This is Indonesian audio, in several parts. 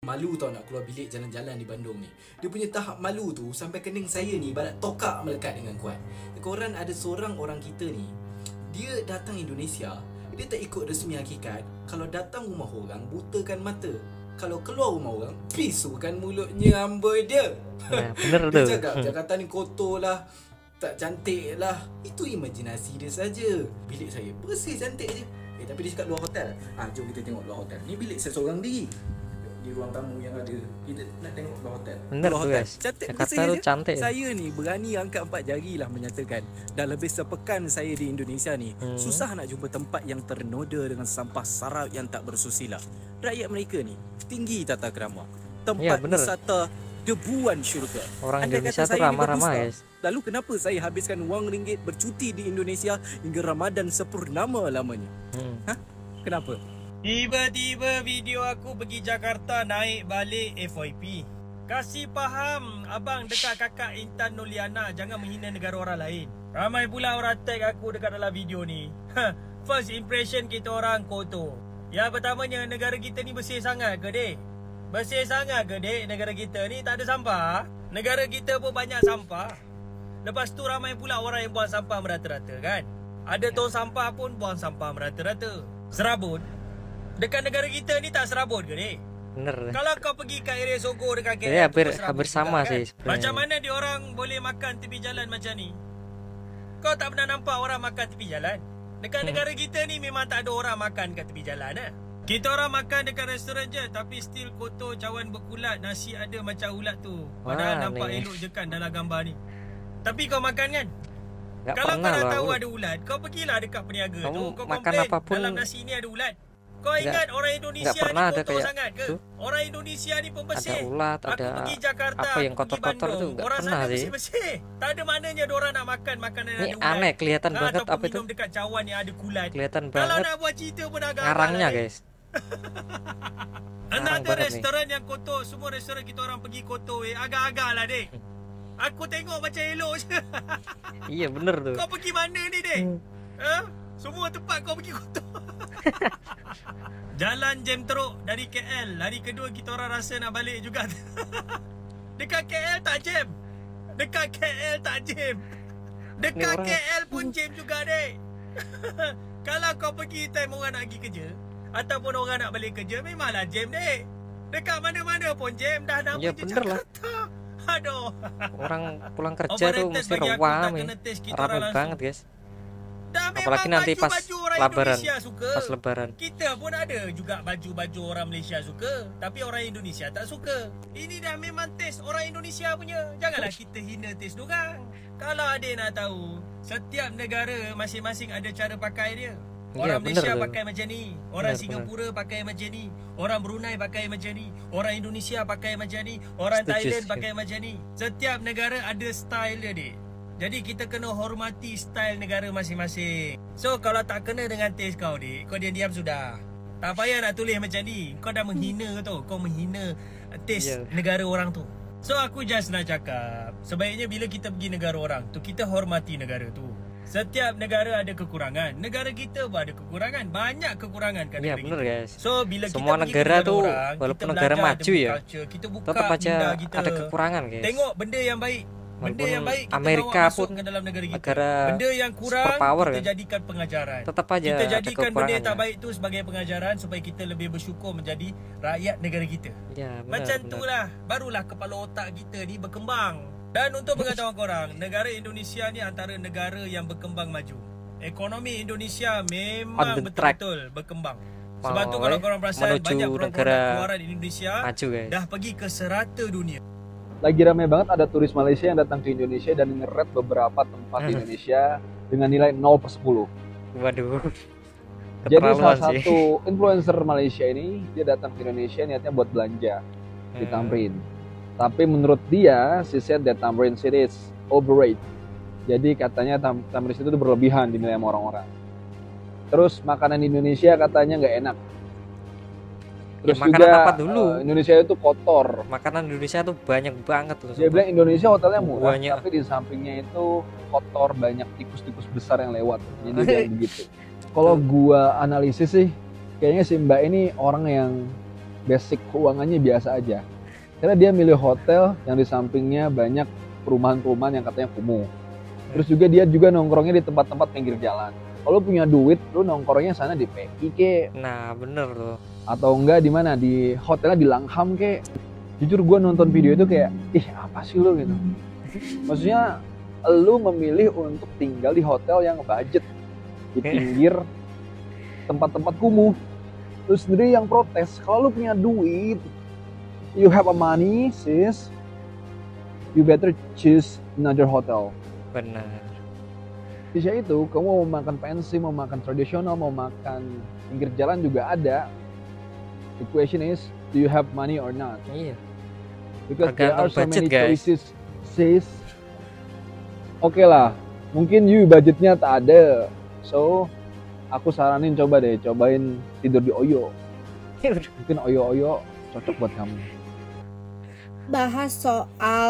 Malu tau nak keluar bilik jalan-jalan di Bandung ni. Dia punya tahap malu tu sampai kening saya ni barat tokak melekat dengan kuat. Korang ada seorang orang kita ni, dia datang Indonesia, dia tak ikut resmi hakikat. Kalau datang rumah orang, butakan mata. Kalau keluar rumah orang, pisukan mulutnya amboi dia. Bener Dia tu. cakap Jakarta ni kotor lah, tak cantik lah. Itu imajinasi dia saja. Bilik saya bersih cantik je. Tapi dia cakap luar hotel. Jom kita tengok luar hotel. Ni bilik saya seorang diri di ruang tamu yang ada. Kita nak tengok luar hotel. Bener Luar tu hotel. guys. Cantik, Jakarta bersih tu je. cantik. Saya ni berani angkat 4 jari lah menyatakan dah lebih sepekan saya di Indonesia ni susah nak jumpa tempat yang ternoda dengan sampah sarap yang tak bersusila. Rakyat mereka ni tinggi tata krama. Tempat Ya, bener. wisata debuan syurga. Orang Andai Indonesia kata tu saya ni ramah-ramah berdusta, guys. lalu kenapa saya habiskan wang ringgit bercuti di Indonesia hingga Ramadan sempurnama lamanya? Kenapa? Tiba-tiba video aku pergi Jakarta naik balik FYP. Kasih faham abang dekat kakak Intan Noliana, jangan menghina negara orang lain. Ramai pula orang tag aku dekat dalam video ni. First impression kita orang kotor. Yang pertamanya, negara kita ni bersih sangat ke dek? Bersih sangat ke dek negara kita ni tak ada sampah? Negara kita pun banyak sampah. Lepas tu ramai pula orang yang buang sampah merata-rata kan? Ada tong sampah pun buang sampah merata-rata. Serabut. Dekat negara kita ni tak serabut ke dek? Bener. Kalau kau pergi kat area Sogo dekat KL, Jadi hampir tu serabut sama juga, sih sebenarnya. Macam mana dia orang boleh makan tepi jalan macam ni? Kau tak pernah nampak orang makan tepi jalan? Dekat negara kita ni memang tak ada orang makan kat tepi jalan Kita orang makan dekat restoran je, tapi still kotor, cawan berkulat, nasi ada macam ulat tu. Padahal nampak elok je kan dalam gambar ni. Tapi kau makan kan? Gak Kalau kau pernah dah lah tahu aku. ada ulat, kau pergilah dekat peniaga Kamu tu. Kau makan komplain apapun, dalam nasi ni ada ulat. Kau ingat orang Indonesia nggak pernah ni ada kotor kayak sangat ke? itu. Orang Indonesia ni pembersih. Ada ulat, Aku ada pergi Jakarta, apa yang aku pergi kotor-kotor Bandung, tu nggak orang pernah sana sih. bersih-bersih. Tak ada maknanya diorang nak makan makanan yang Ini ada ulat. aneh, kelihatan banget ataupun apa itu. minum dekat cawan yang ada kulat. Kelihatan Kalau banget nak buat cerita pun agak ngarangnya guys. Another banget nih. restoran yang kotor. Semua restoran kita orang pergi kotor agak-agak lah dek. Aku tengok macam elok je. Iya bener tuh. Kau pergi mana ni dek? Semua tempat kau pergi kotor. Jalan Jem Teruk dari KL. Hari kedua kita orang rasa nak balik juga. Dekat KL tak jam. Dekat KL tak jam. Dekat orang- KL pun jam juga dek. Kalau kau pergi time orang nak pergi kerja ataupun orang nak balik kerja, memanglah jam dek. Dekat mana-mana pun jam. Dah nama Ya, je bener lah. Jakarta. Aduh. Orang pulang kerja tuh Overrated mesti bagi aku, tak rame. kena taste kita Rame orang langsung. banget guys. Dah memang Apalagi nanti pas baju-baju orang lebaran. Indonesia suka. Pas lebaran. Kita pun ada juga baju-baju orang Malaysia suka, tapi orang Indonesia tak suka. Ini dah memang taste orang Indonesia punya. Janganlah kita hina taste dorang. Kalau adik nak tahu, setiap negara masing-masing ada cara pakai dia. Orang Ya, bener Malaysia tu. pakai macam ni, orang Bener, Singapura pakai macam ni, orang Brunei pakai macam ni, orang Indonesia pakai macam ni, orang Setuju, Thailand setuju. pakai macam ni. Setiap negara ada style dia, dik. Jadi kita kena hormati style negara masing-masing. So kalau tak kena dengan taste kau, dik, kau diam-diam sudah. Tak payah nak tulis macam ni. Kau dah menghina tu. Kau menghina taste negara orang tu. So aku just nak cakap, sebaiknya bila kita pergi negara orang tu, kita hormati negara tu. Setiap negara ada kekurangan. Negara kita pun ada kekurangan. Banyak kekurangan kat Iya negara bener kita. guys. So bila Semua kita pergi ke negara tuh, orang, walaupun kita negara belajar maju demi ya, culture, kita buka tetap aja minda kita. ada kekurangan guys. Tengok benda yang baik. Benda Walaupun yang baik kita Amerika bawa masuk pun ke dalam negara kita. negara Benda yang kurang superpower kita kan. jadikan pengajaran. Tetap aja Kita ada jadikan benda yang tak kekurangannya. baik tu sebagai pengajaran supaya kita lebih bersyukur menjadi rakyat negara kita. Ya, bener, Macam bener. itulah barulah kepala otak kita ni berkembang. Dan untuk pengetahuan korang, negara Indonesia ni antara negara yang berkembang maju. Ekonomi Indonesia memang On the track. betul-betul berkembang. Wow, Sebab tu kalau korang perasan menuju banyak negara produk-produk keluaran Indonesia maju guys. dah pergi ke serata dunia. Lagi ramai banget ada turis Malaysia yang datang ke Indonesia dan nge-rate beberapa tempat di Indonesia dengan nilai 0/10. Waduh. Jadi Keterlaluan salah sih. satu influencer Malaysia ini, dia datang ke Indonesia niatnya buat belanja di Tamrin. Tapi menurut dia, she said that Tamrin City is overrated. Jadi katanya Tamrin City itu berlebihan dinilai sama orang-orang. Terus makanan Indonesia katanya nggak enak. Terus makanan juga apa dulu? Indonesia itu kotor. Makanan Indonesia tuh banyak banget tuh. Dia bilang Indonesia hotelnya murah, Banyak. tapi di sampingnya itu kotor, banyak tikus-tikus besar yang lewat. Jadi dia bilang begitu. Kalau gua analisis sih, kayaknya si Mbak ini orang yang basic keuangannya biasa aja. Karena dia milih hotel yang di sampingnya banyak perumahan-perumahan yang katanya kumuh. Terus juga dia juga nongkrongnya di tempat-tempat pinggir jalan. Kalau punya duit, lu nongkrongnya sana di PI ke. Nah bener loh. Atau enggak di mana, di hotelnya di Langham ke. Jujur gue nonton video itu kayak, ih apa sih lu gitu. Maksudnya lu memilih untuk tinggal di hotel yang budget di pinggir tempat-tempat kumuh. Lu sendiri yang protes, kalau lu punya duit, you have a money sis, you better choose another hotel. Benar. Bisa itu, kamu mau makan fancy, mau makan tradisional, mau makan pinggir jalan juga ada. The question is, do you have money or not? Iya. Because there are so budget, many guys. choices sis. Oke lah, mungkin you budgetnya tak ada, so aku saranin cobain tidur di Oyo. Mungkin Oyo cocok buat kamu. Bahas soal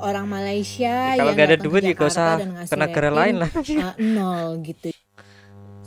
orang Malaysia Kalau yang nggak ada datang duit ke ya gak usah Jakarta dan ngasih ke negara rating, lain lah. 0 gitu.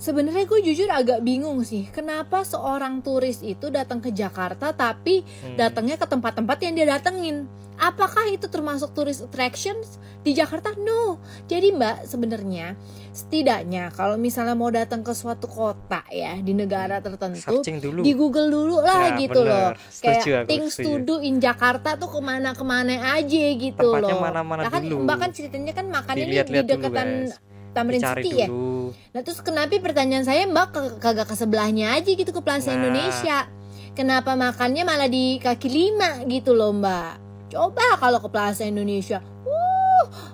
Sebenarnya gue jujur agak bingung sih, kenapa seorang turis itu datang ke Jakarta tapi datangnya ke tempat-tempat yang dia datengin. Apakah itu termasuk tourist attractions di Jakarta? No. Jadi Mbak, sebenarnya setidaknya kalau misalnya mau datang ke suatu kota ya di negara tertentu, Searching dulu. di Google dulu lah Ya, gitu bener. loh. Setuju Kayak aku, things to setuju. do in Jakarta tuh kemana-kemana aja gitu Tempatnya loh. mana-mana Nah, kan dulu. Mbak kan ceritanya kan makannya ini di Dilihat-lihat dulu, dekatan guys. Tamrin Dicari City ya. dulu. Nah terus kenapa pertanyaan saya Mbak kagak ke sebelahnya aja gitu ke Plaza Nah. Indonesia? Kenapa makannya malah di kaki 5 gitu loh Mbak? Coba kalau ke Plaza Indonesia,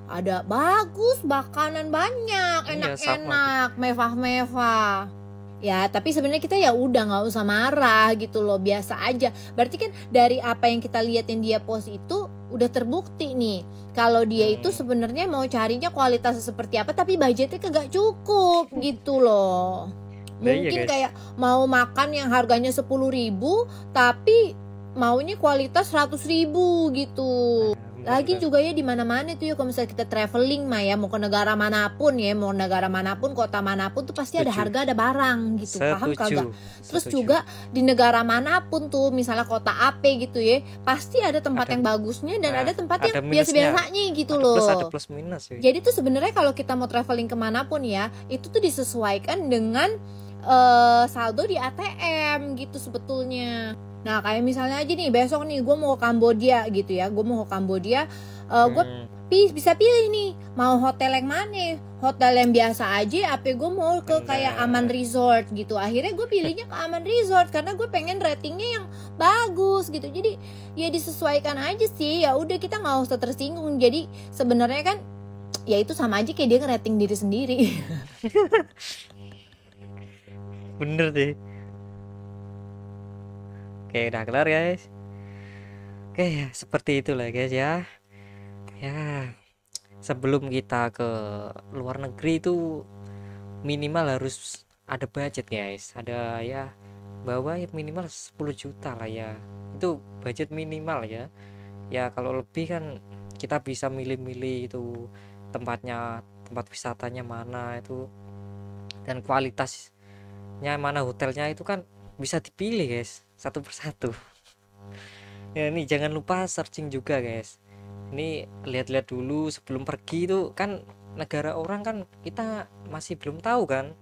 ada bagus, makanan banyak, Iya, enak-enak, mewah-mewah. Ya tapi sebenarnya kita ya udah nggak usah marah gitu loh, biasa aja. Berarti kan dari apa yang kita liatin dia post itu udah terbukti nih kalau dia itu sebenarnya mau carinya kualitas seperti apa tapi budgetnya kagak cukup gitu loh. Nah, iya, Mungkin guys. kayak mau makan yang harganya 10.000 tapi maunya kualitas 100.000 gitu. Lagi juga ya di mana-mana tuh ya kalau misalnya kita traveling mah ya mau ke negara manapun ya, mau negara manapun, kota manapun tuh pasti ada Setuju. harga, ada barang gitu. Paham kagak? Terus Setuju. juga di negara manapun tuh misalnya kota AP gitu ya, pasti ada tempat Ada- yang bagusnya dan Nah, ada tempat ada yang minusnya. biasa-biasanya gitu Ada loh. plus, ada plus minus ya. Jadi tuh sebenarnya kalau kita mau traveling kemanapun ya, itu tuh disesuaikan dengan saldo di ATM gitu sebetulnya. Nah kayak misalnya aja nih besok nih gue mau ke Kambodia gitu ya, gue mau ke Kambodia, gue bisa pilih nih mau hotel yang mana, hotel yang biasa aja apa gue mau ke kayak Bener. Aman Resort gitu. Akhirnya gue pilihnya ke Aman Resort karena gue pengen ratingnya yang bagus gitu. Jadi ya disesuaikan aja sih, ya udah kita nggak usah tersinggung. Jadi sebenarnya kan ya itu sama aja kayak dia ngerating diri sendiri. Bener deh. Oke, udah kelar guys. Oke, ya, seperti itulah guys ya. Ya, sebelum kita ke luar negeri itu minimal harus ada budget guys. Ada ya bawa ya minimal 10 juta lah ya. Itu budget minimal ya. Ya kalau lebih kan kita bisa milih-milih itu tempatnya, tempat wisatanya mana itu, dan kualitasnya mana, hotelnya itu kan bisa dipilih guys satu persatu. Ya ini jangan lupa searching juga guys. Ini lihat-lihat dulu sebelum pergi itu kan, negara orang kan kita masih belum tahu kan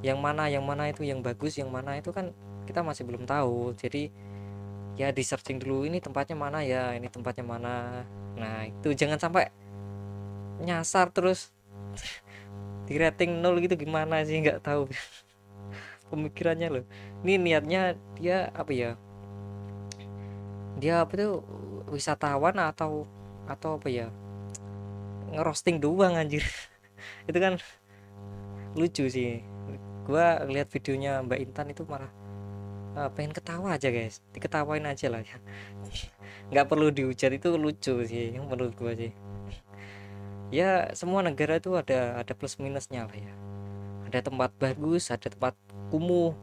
yang mana itu yang bagus, yang mana itu kan kita masih belum tahu. Jadi ya di searching dulu, ini tempatnya mana ya, ini tempatnya mana. Nah itu jangan sampai nyasar terus di rating 0 gitu, gimana sih, nggak tahu pemikirannya loh. Ini niatnya dia apa ya, dia apa tuh, wisatawan atau apa ya, ngerosting doang anjir. Itu kan lucu sih, gua lihat videonya Mbak Intan itu malah pengen ketawa aja guys, diketawain aja lah ya. Nggak perlu dihujat, itu lucu sih menurut gua sih. Ya semua negara itu ada plus minusnya lah ya. Ada tempat bagus, ada tempat kumuh.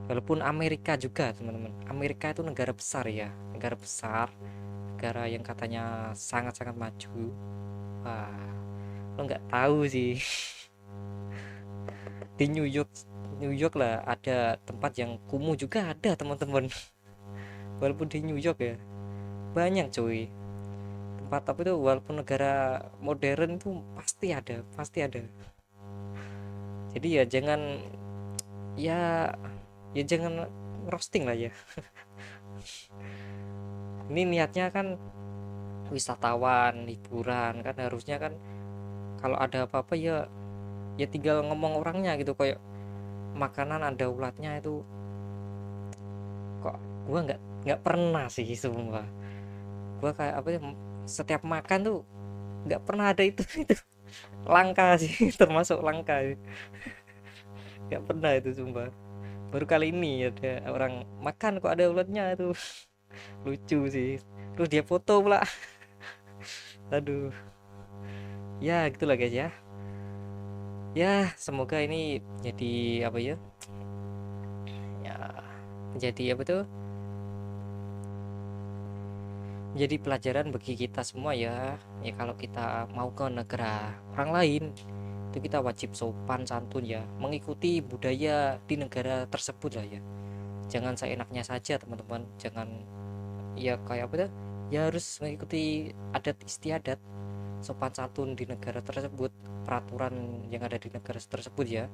Walaupun Amerika juga teman-teman, Amerika itu negara besar ya, negara besar, negara yang katanya sangat-sangat maju. Wah, lo nggak tahu sih. Di New York New York lah, ada tempat yang kumuh juga ada teman-teman. Walaupun di New York ya banyak cuy tempat, tapi itu walaupun negara modern itu pasti ada. Jadi ya jangan ya jangan roasting lah ya. Ini niatnya kan wisatawan, hiburan kan, harusnya kan kalau ada apa-apa ya tinggal ngomong orangnya gitu. Kayak makanan ada ulatnya itu, kok gua nggak pernah sih semua. Gua kayak apa ya, setiap makan tuh nggak pernah ada itu langka sih. Termasuk langka, nggak pernah itu sumpah. Baru kali ini ada orang makan kok ada ulatnya itu. Lucu sih, terus dia foto pula. Aduh, ya gitulah guys ya. Ya semoga ini jadi apa ya, jadi apa tuh, jadi pelajaran bagi kita semua ya. Ya kalau kita mau ke negara orang lain itu kita wajib sopan santun ya, mengikuti budaya di negara tersebut lah ya. Jangan seenaknya saja teman-teman, jangan ya kayak apa tuh ya, harus mengikuti adat istiadat, sopan santun di negara tersebut, peraturan yang ada di negara tersebut ya.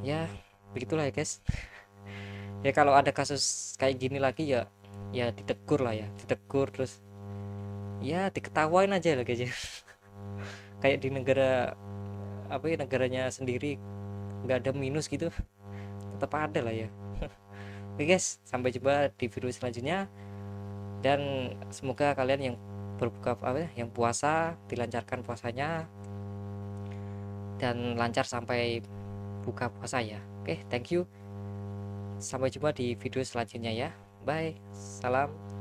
Ya begitulah ya guys. Ya kalau ada kasus kayak gini lagi ya ditegur lah ya, ditegur terus ya diketawain aja lah guys ya. Kayak di negara apa ya, negaranya sendiri nggak ada minus gitu, tetap ada lah ya. Oke guys, sampai jumpa di video selanjutnya, dan semoga kalian yang berbuka apa ya, yang puasa dilancarkan puasanya dan lancar sampai buka puasa ya. Oke, thank you. Sampai jumpa di video selanjutnya ya. Bye. Salam.